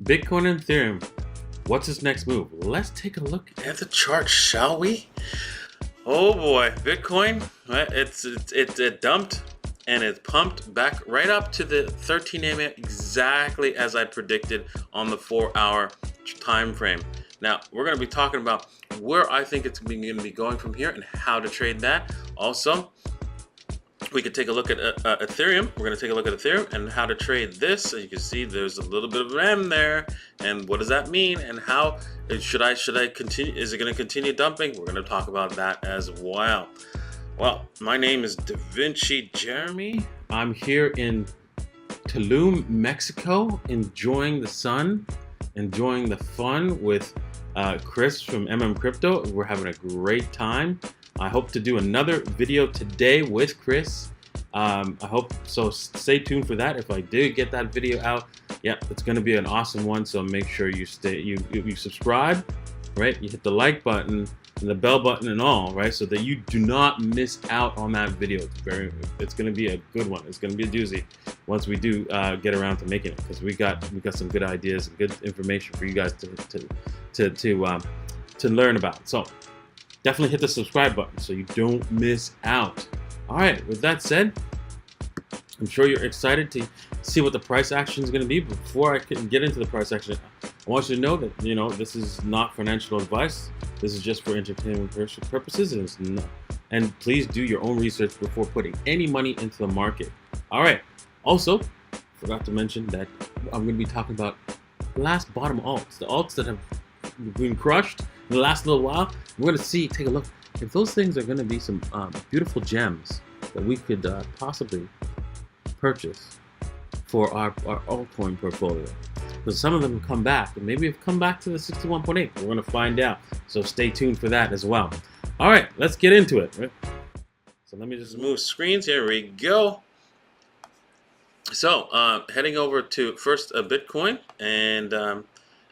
Bitcoin and Ethereum. What's its next move? Let's take a look at the chart, shall we? Oh boy, Bitcoin, it dumped and it pumped back right up to the 13 AM exactly as I predicted on the 4-hour time frame. Now, we're going to be talking about where I think it's going to be going from here and how to trade that. Also, we could take a look at Ethereum. We're going to take a look at Ethereum and how to trade this. So you can see there's a little bit of an M there, and what does that mean? And how should I continue? Is it going to continue dumping? We're going to talk about that as well. Well, my name is Da Vinci Jeremy. I'm here in Tulum, Mexico, enjoying the sun, enjoying the fun with Chris from Crypto. We're having a great time. I hope to do another video today with Chris. I hope so. Stay tuned for that. If I do get that video out, yeah, it's going to be an awesome one. So make sure you subscribe, right? You hit the like button and the bell button and all, right? So that you do not miss out on that video. It's going to be a good one. It's going to be a doozy once we do get around to making it, because we got some good ideas and good information for you guys to learn about. So definitely hit the subscribe button so you don't miss out. All right, with that said, I'm sure you're excited to see what the price action is going to be. Before I can get into the price action, I want you to know that, this is not financial advice. This is just for entertainment purposes. And please do your own research before putting any money into the market. All right. Also, forgot to mention that I'm going to be talking about last bottom alts, the alts that have been crushed in the last little while. We're going to take a look if those things are going to be some beautiful gems that we could possibly purchase for our altcoin portfolio. Because some of them have come back, and maybe have come back to the 61.8. We're going to find out. So stay tuned for that as well. All right, let's get into it. Right? So let me just move screens. Here we go. So heading over to first Bitcoin, and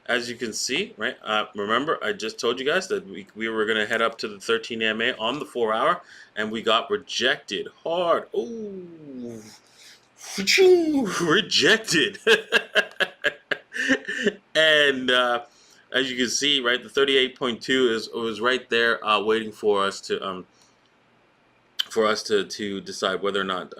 as you can see, right, remember I just told you guys that we were going to head up to the 13 MA on the 4-hour, and we got rejected hard. Ooh, rejected. And as you can see, right, the 38.2 was right there waiting for us to decide whether or not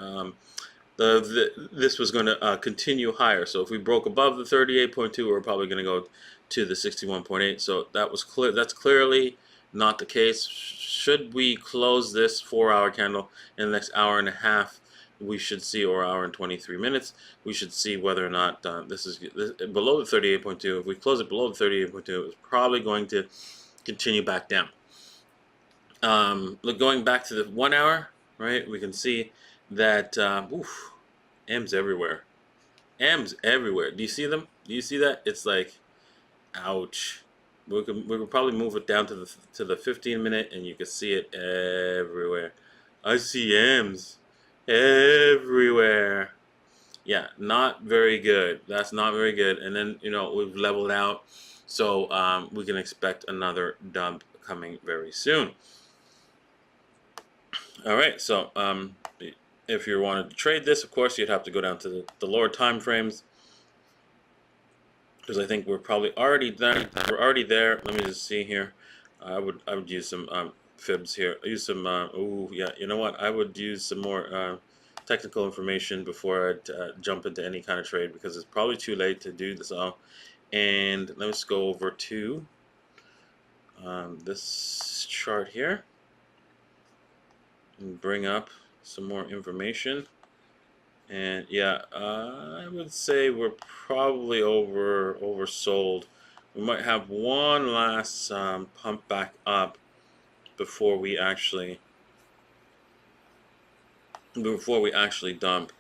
this was going to continue higher. So if we broke above the 38.2, we're probably going to go to the 61.8. So that was clear. That's clearly not the case. Should we close this 4-hour candle in the next hour and a half, we should see, or hour and 23 minutes, we should see whether or not this is below the 38.2. If we close it below the 38.2, it's probably going to continue back down. Going back to the 1 hour, right, we can see that M's everywhere. M's everywhere. Do you see them? Do you see that? It's like, ouch. We could probably move it down to the 15-minute, and you can see it everywhere. I see M's everywhere. Yeah, not very good. That's not very good. And then we've leveled out, so we can expect another dump coming very soon. All right, so if you wanted to trade this, of course, you'd have to go down to the lower time frames, because I think we're probably already there. We're already there. Let me just see here. I would use some fibs here. I use some. Oh yeah, you know what? I would use some more technical information before I jump into any kind of trade, because it's probably too late to do this all. And let's go over to this chart here and bring up some more information. And yeah, I would say we're probably oversold. We might have one last pump back up before we actually dump.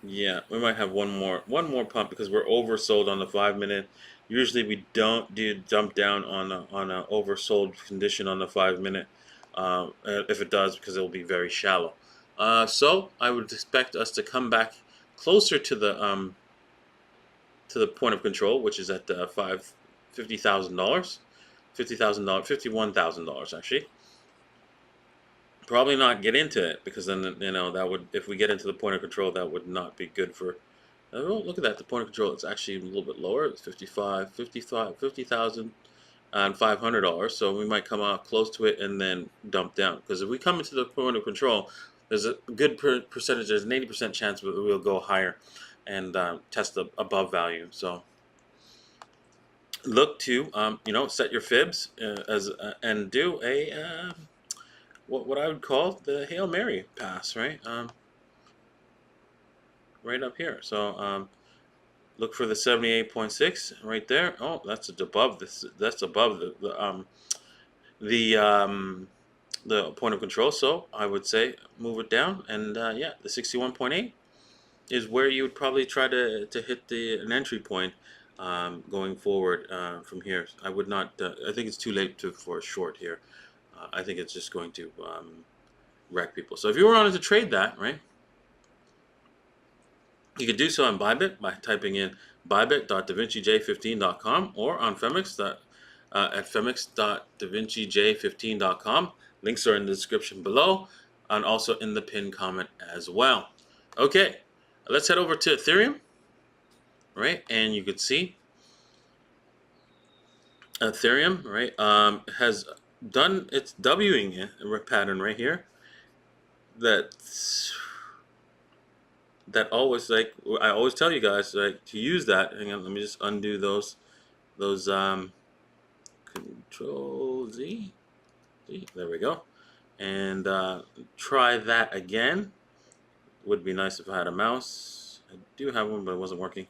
Yeah, we might have one more pump, because we're oversold on the 5-minute. Usually we don't dump down on a oversold condition on the 5-minute. If it does, because it will be very shallow. So I would expect us to come back closer to the point of control, which is at $50,000, $51,000 actually. Probably not get into it, because then that would, if we get into the point of control, that would not be good for Oh, look at that. The point of control, it's actually a little bit lower. It's 55, 55, $50,000 and $500. So we might come out close to it and then dump down. Because if we come into the point of control, there's a good percentage, there's an 80% chance we'll go higher and test the above value. So look to, set your fibs and do a, what I would call the Hail Mary pass, right? Right up here. So look for the 78.6 right there. Oh, that's above this. That's above the point of control. So I would say move it down, and yeah, the 61.8 is where you would probably try to hit an entry point going forward from here. I would not. I think it's too late for a short here. I think it's just going to wreck people. So if you wanted to trade that, right? You could do so on Bybit by typing in bybit.davincij15.com or on Femix at femix.davincij15.com. Links are in the description below and also in the pinned comment as well. Okay, let's head over to Ethereum, right? And you could see Ethereum, right, has done its Wing pattern right here. That always, like I always tell you guys, like to use that. Hang on, let me just undo those Control Z. There we go. And try that again. Would be nice if I had a mouse. I do have one, but it wasn't working.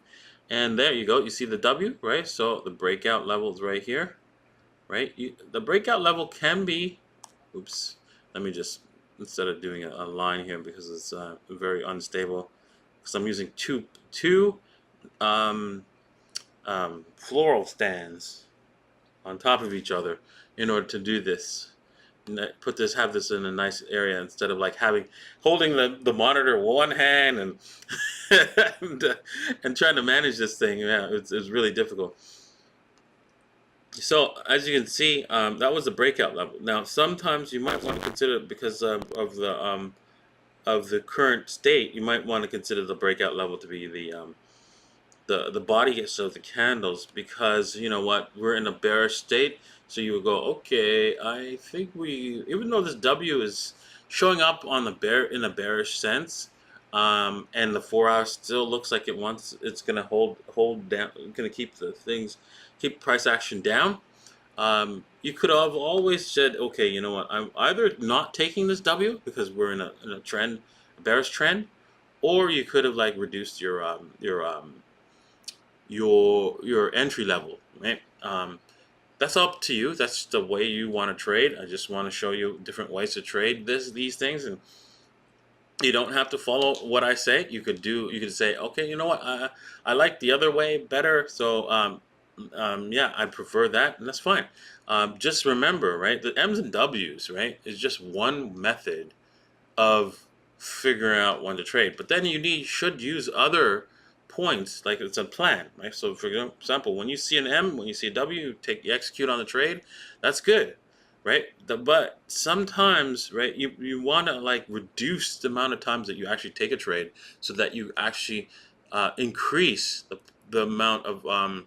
And there you go. You see the W, right? So the breakout level is right here, right? The breakout level can be, oops, let me just, instead of doing a line here because it's very unstable, because I'm using two floral stands on top of each other in order to do this. Have this in a nice area instead of like holding the monitor with one hand and and trying to manage this thing. Yeah, it's really difficult. So as you can see, that was the breakout level. Now sometimes you might want to consider, because of the current state, you might want to consider the breakout level to be the body of the candles, because you know what, we're in a bearish state. So you would go, okay, I think even though this W is showing up on in a bearish sense, and the 4 hour still looks like it's gonna hold down, gonna keep price action down. You could have always said, okay, you know what, I'm either not taking this W because we're in a trend, a bearish trend, or you could have like reduced your entry level, right? That's up to you. That's the way you want to trade. I just want to show you different ways to trade these things, and you don't have to follow what I say. You could say, okay, you know what, I like the other way better, so yeah, I prefer that, and that's fine. Just remember, right, the M's and W's, right, is just one method of figuring out when to trade. But then you should use other points, like it's a plan, right? So for example, when you see an M, when you see a W, you execute on the trade. That's good, right? But sometimes, right, you want to like reduce the amount of times that you actually take a trade, so that you actually increase the amount of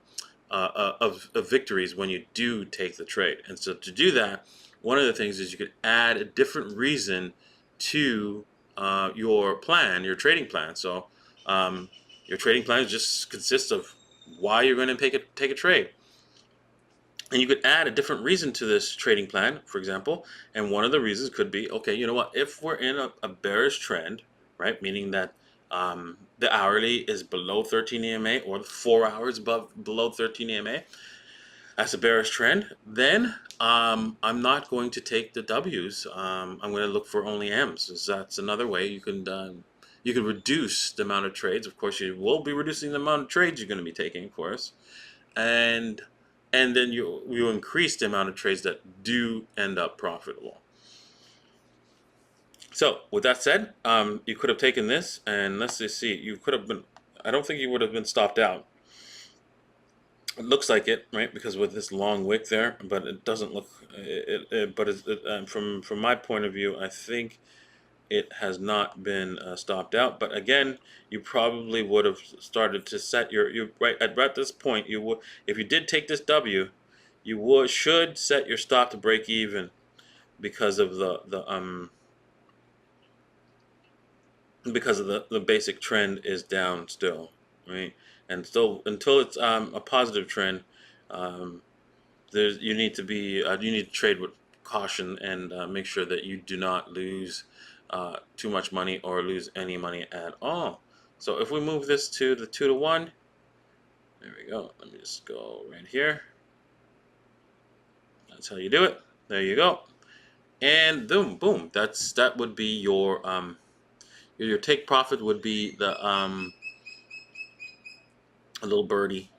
victories when you do take the trade. And so to do that, one of the things is you could add a different reason to your trading plan. So your trading plan just consists of why you're going to take a trade. And you could add a different reason to this trading plan, for example. And one of the reasons could be, okay, you know what, if we're in a bearish trend, right, meaning that the hourly is below 13 EMA or the 4 hours below 13 EMA, as a bearish trend, then I'm not going to take the W's. I'm going to look for only M's. So that's another way you can reduce the amount of trades. Of course, you will be reducing the amount of trades you're going to be taking, of course, and then you increase the amount of trades that do end up profitable. So with that said, you could have taken this, and let's just see. You could have been. I don't think you would have been stopped out. It looks like it, right? Because with this long wick there, but it doesn't look. From my point of view, I think it has not been stopped out. But again, you probably would have started to set your right at this point. You would, if you did take this W, you should set your stop to break even because of the basic trend is down still, right? And still until it's a positive trend, um, you need to be you need to trade with caution and make sure that you do not lose too much money or lose any money at all. So if we move this to the 2-to-1, there we go. Let me just go right here. That's how you do it. There you go. And boom, boom. That would be your take profit would be the a little birdie.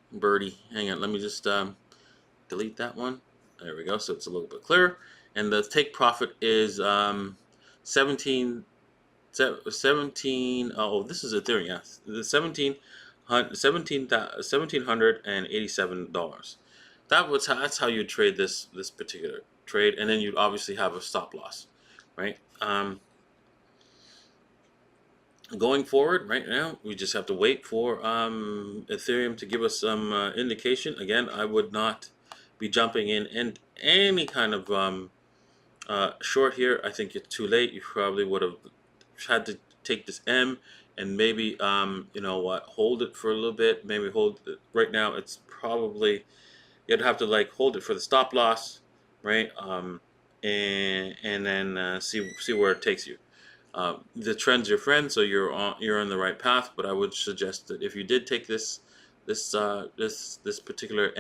Hang on, let me just delete that one. There we go. So it's a little bit clearer. And the take profit is 17. Oh, this is Ethereum. Yeah, the $1,787. That's how you trade this particular trade, and then you'd obviously have a stop loss, right? Going forward, right now, we just have to wait for Ethereum to give us some indication. Again, I would not be jumping in any kind of short here. I think it's too late. You probably would have had to take this M and maybe you know what, hold it for a little bit. Maybe hold it. Right now, it's probably you'd have to like hold it for the stop loss, right? And then see where it takes you. The trend's your friend, so you're on the right path. But I would suggest that if you did take this particular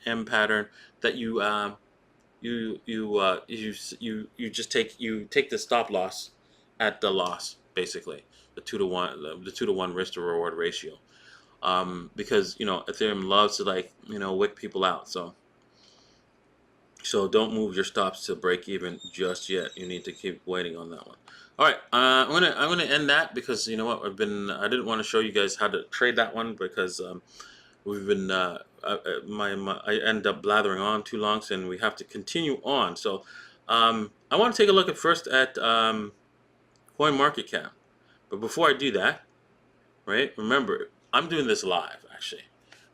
M pattern, that you just take the stop loss at the loss, basically the 2-to-1 risk to reward ratio, because you know Ethereum loves to like wick people out. So don't move your stops to break even just yet. You need to keep waiting on that one. All right, I'm gonna end that because you know what, I didn't want to show you guys how to trade that one because we've been I end up blathering on too long, and we have to continue on. So I want to take a look first at CoinMarketCap, but before I do that, right? Remember, I'm doing this live, actually,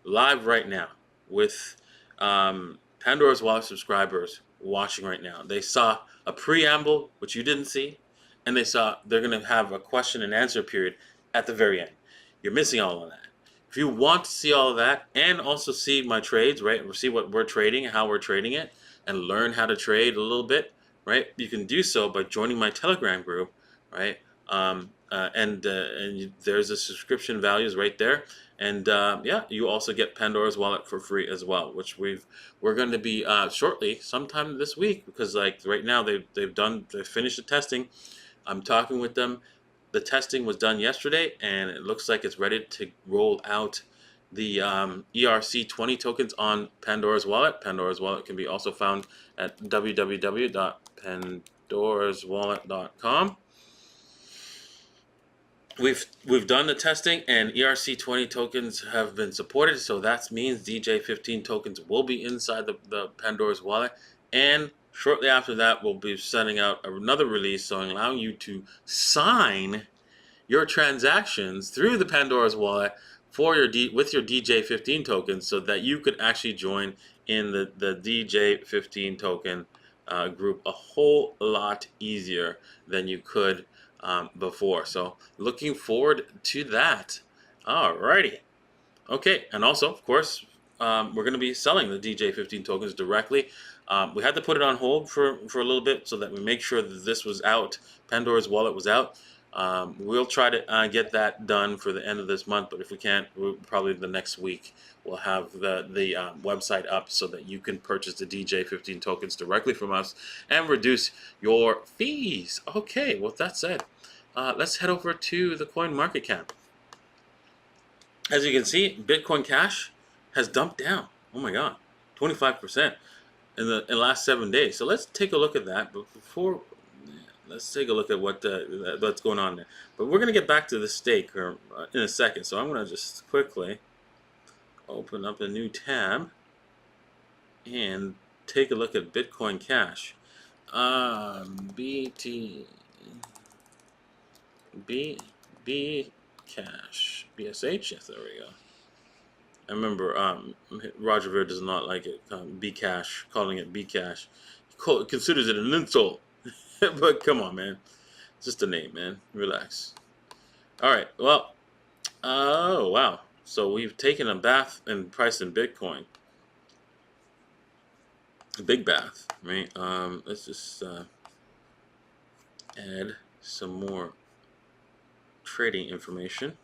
live right now with Pandora's Wallet subscribers watching right now. They saw a preamble, which you didn't see, and they're going to have a question and answer period at the very end. You're missing all of that. If you want to see all of that and also see my trades, right, or see what we're trading, how we're trading it, and learn how to trade a little bit, right, you can do so by joining my Telegram group, right? And there's the subscription values right there, and yeah, you also get Pandora's Wallet for free as well, which we're going to be shortly, sometime this week, because like right now they've finished the testing. I'm talking with them. The testing was done yesterday, and it looks like it's ready to roll out the ERC20 tokens on Pandora's Wallet. Pandora's Wallet can be also found at www.pandoraswallet.com. We've done the testing, and ERC20 tokens have been supported, so that means DJ15 tokens will be inside the Pandora's Wallet, and shortly after that we'll be sending out another release, so allowing you to sign your transactions through the Pandora's Wallet for with your DJ15 tokens, so that you could actually join in the DJ15 token group a whole lot easier than you could before. So looking forward to that. Alrighty. Okay, and also, of course, we're going to be selling the DJ15 tokens directly. We had to put it on hold for a little bit so that we make sure that this was out. Pandora's Wallet was out. We'll try to get that done for the end of this month, but if we can't, probably the next week we'll have the website up so that you can purchase the DJ15 tokens directly from us and reduce your fees. Okay, well, with that said, let's head over to the CoinMarketCap. As you can see, Bitcoin Cash has dumped down. Oh my God, 25% in the last 7 days. So let's take a look at that. But before, let's take a look at what's going on there. But we're gonna get back to the stake in a second. So I'm gonna just quickly open up a new tab and take a look at Bitcoin Cash. BT. B cash BSH. Yes, there we go. I remember Roger Ver does not like it. B cash, calling it B cash, considers it an insult. But come on, man, it's just a name, man. Relax. All right. Well, oh wow. So we've taken a bath and priced in Bitcoin. A big bath, right? Let's just add some more trading information.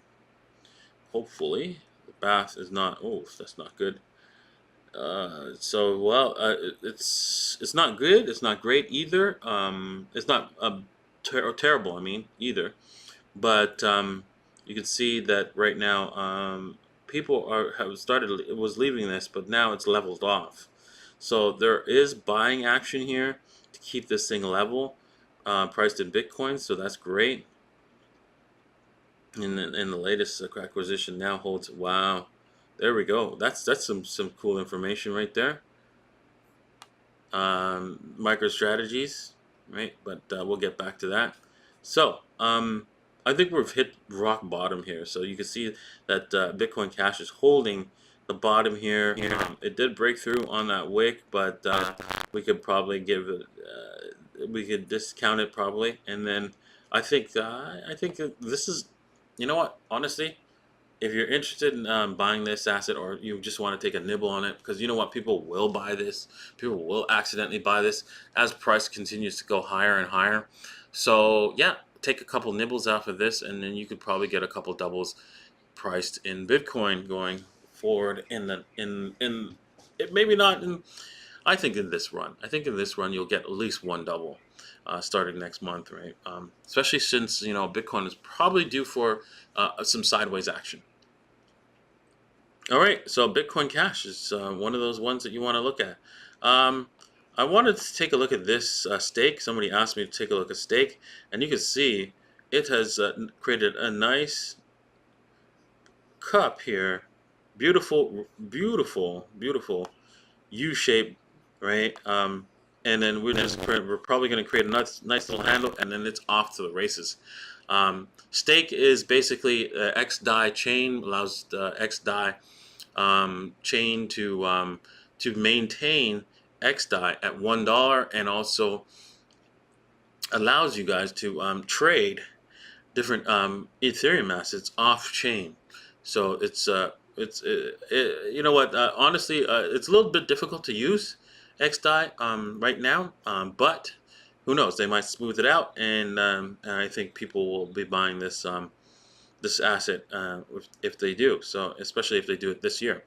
Hopefully, the bath is not. Oh, that's not good. So well, it's not good. It's not great either. It's not terrible. I mean, either. But you can see that right now, people have started was leaving this, but now it's leveled off. So there is buying action here to keep this thing level, priced in Bitcoin. So that's great. And the latest acquisition now holds. Wow, there we go. That's some cool information right there. MicroStrategies, right? But we'll get back to that. So I think we've hit rock bottom here. So you can see that Bitcoin Cash is holding the bottom here. It did break through on that wick, but we could probably give it. We could discount it probably, and then I think that this is, you know what? Honestly, if you're interested in buying this asset, or you just want to take a nibble on it, because you know what, people will buy this, people will accidentally buy this as price continues to go higher and higher. So yeah, take a couple nibbles off of this, and then you could probably get a couple doubles priced in Bitcoin going forward in it, maybe not in, I think in this run. I think in this run you'll get at least one double starting next month, right? Especially since, you know, Bitcoin is probably due for some sideways action. All right, so Bitcoin Cash is one of those ones that you want to look at. I wanted to take a look at this stake. Somebody asked me to take a look at stake, and you can see it has created a nice cup here. Beautiful, beautiful, beautiful U shape, right? And then we're probably going to create a nice little handle, and then it's off to the races. Stake is basically XDAI chain, allows XDAI chain to maintain XDAI at $1, and also allows you guys to trade different Ethereum assets off chain. So it's you know what, honestly, it's a little bit difficult to use XDAI right now, but who knows, they might smooth it out, and I think people will be buying this this asset if they do, so especially if they do it this year.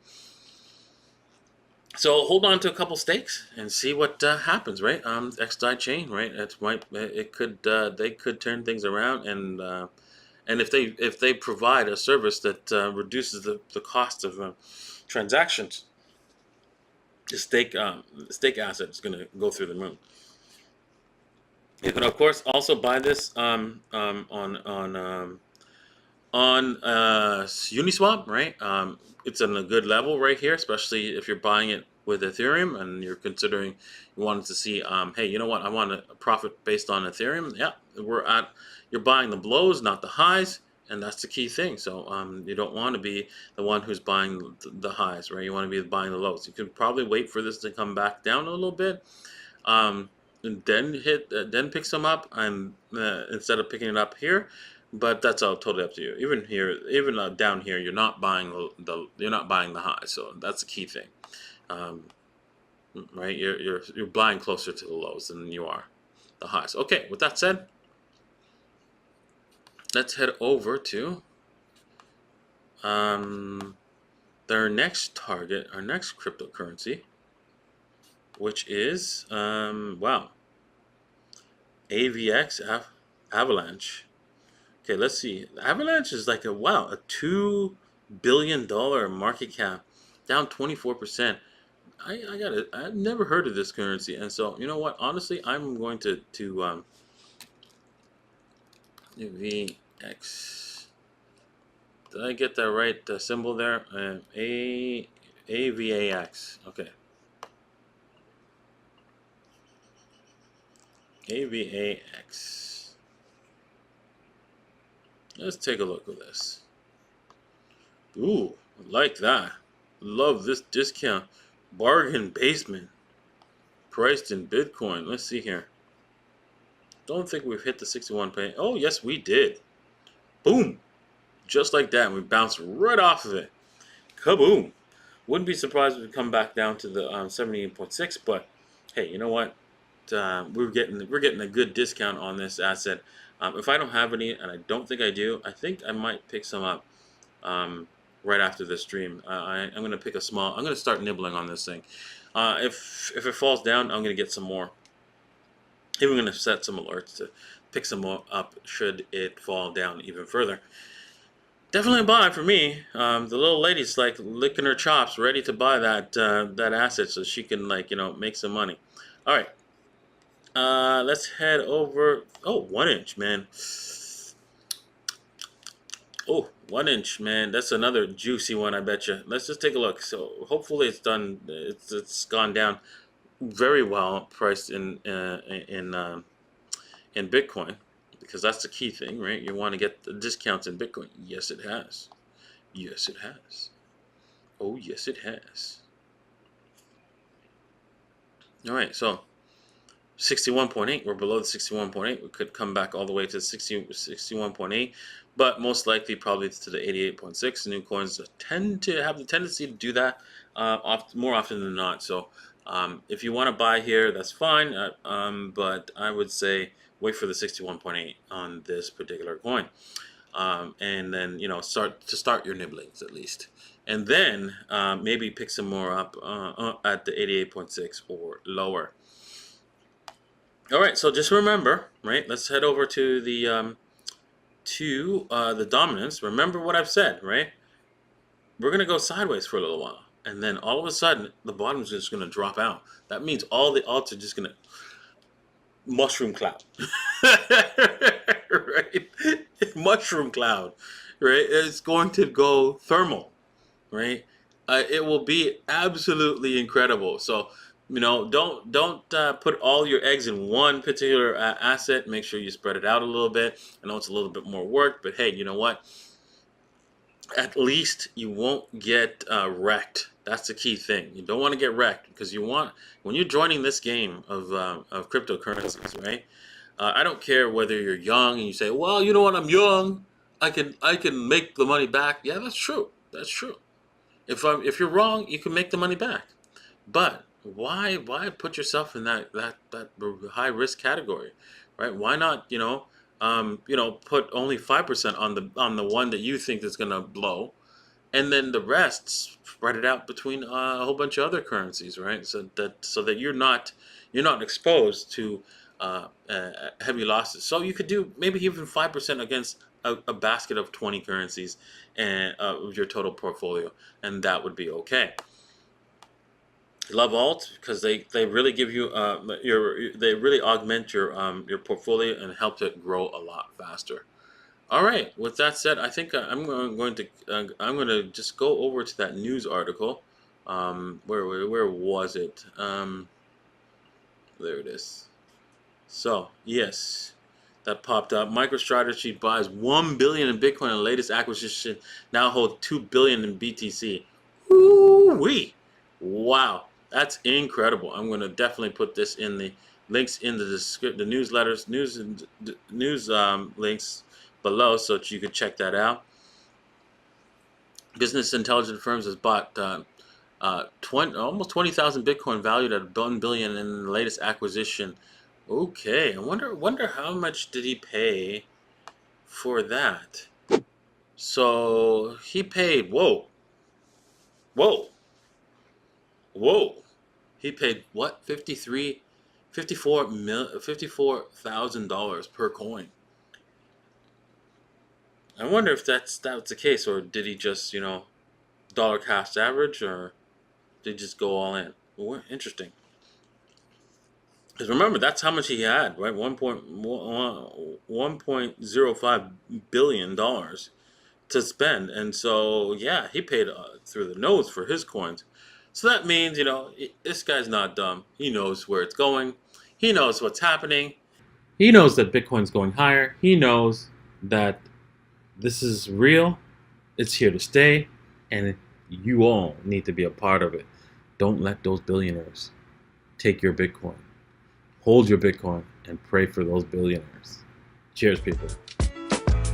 So hold on to a couple stakes and see what happens, right? XDAI chain, right? It could they could turn things around, and if they provide a service that reduces the cost of transactions, the stake asset is going to go through the moon. You can of course also buy this on Uniswap, right? It's in a good level right here, especially if you're buying it with Ethereum and you're considering, you wanted to see, hey, you know what, I want a profit based on Ethereum. Yeah, you're buying the blows, not the highs, and that's the key thing. So you don't want to be the one who's buying the highs, right? You want to be buying the lows. You can probably wait for this to come back down a little bit, and then pick some up, and instead of picking it up here. But that's all totally up to you. Even here, even down here, you're not buying the high. So that's the key thing, right? You're buying closer to the lows than you are the highs. Okay, with that said, let's head over to their next target, our next cryptocurrency, which is wow, AVX Avalanche. Okay, let's see. Avalanche is like a $2 billion market cap, down 24%. I've never heard of this currency, and so you know what? Honestly, I'm going to AVX. Did I get that right? The symbol there, AVAX. Okay, AVAX. Let's take a look at this. Ooh, like that. Love this discount. Bargain basement. Priced in Bitcoin. Let's see here. Don't think we've hit the 61 pay. Oh, yes, we did. Boom. Just like that. And we bounced right off of it. Kaboom. Wouldn't be surprised if we come back down to the 78.6, but hey, you know what? We're getting a good discount on this asset. If I don't have any, and I don't think I do, I think I might pick some up right after this stream. I'm going to pick a small. I'm going to start nibbling on this thing. If it falls down, I'm going to get some more. Even going to set some alerts to pick some more up should it fall down even further. Definitely a buy for me. The little lady's like licking her chops, ready to buy that that asset so she can make some money. All right. Let's head over. Oh, 1 inch, man. Oh, 1 inch, man. That's another juicy one, I bet you. Let's just take a look. So hopefully it's done. It's gone down very well priced in Bitcoin, because that's the key thing, right? You want to get the discounts in Bitcoin. Yes, it has. Yes, it has. Oh, yes, it has. All right, so 61.8. We're below the 61.8. We could come back all the way to 61.8, but most likely probably to the 88.6. New coins tend to have the tendency to do that more often than not. So if you want to buy here, that's fine. But I would say wait for the 61.8 on this particular coin, and then start your nibblings at least, and then maybe pick some more up at the 88.6 or lower. All right, so just remember, right? Let's head over to the dominance. Remember what I've said, right? We're gonna go sideways for a little while, and then all of a sudden the bottom is just gonna drop out. That means all the alts are just gonna mushroom cloud, right? Mushroom cloud, right? It's going to go thermal, right? It will be absolutely incredible. So don't put all your eggs in one particular asset. Make sure you spread it out a little bit. I know it's a little bit more work, but hey, you know what? At least you won't get wrecked. That's the key thing. You don't want to get wrecked, because when you're joining this game of cryptocurrencies, right? I don't care whether you're young and you say, well, you know what, I'm young. I can make the money back. Yeah, that's true. That's true. If you're wrong, you can make the money back. But why put yourself in that high risk category, right? Why not put only 5% on the one that you think is gonna blow, and then the rest spread it out between a whole bunch of other currencies, right? So that you're not exposed to heavy losses. So you could do maybe even 5% against a basket of 20 currencies and of your total portfolio, and that would be okay. Love alt because they really give you they really augment your portfolio and help it grow a lot faster. All right. With that said, I think I'm going to just go over to that news article. Where was it? There it is. So yes, that popped up. MicroStrategy buys 1 billion in Bitcoin in the latest acquisition. Now hold 2 billion in BTC. Woo-wee! Wow. That's incredible. I'm going to definitely put this in the links in the newsletters, news links below, so that you could check that out. Business intelligence firms has bought almost 20,000 Bitcoin valued at $1 billion in the latest acquisition. Okay, I wonder how much did he pay for that? So he paid. Whoa. He paid what? $54,000 per coin. I wonder if that's the case, or did he just dollar cost average, or did he just go all in? Well, interesting. Because remember, that's how much he had, right? $1.05 billion to spend, and so yeah, he paid through the nose for his coins. So that means, this guy's not dumb. He knows where it's going. He knows what's happening. He knows that Bitcoin's going higher. He knows that This is real. It's here to stay, and you all need to be a part of it. Don't let those billionaires take your Bitcoin. Hold your Bitcoin and pray for those billionaires. Cheers, people.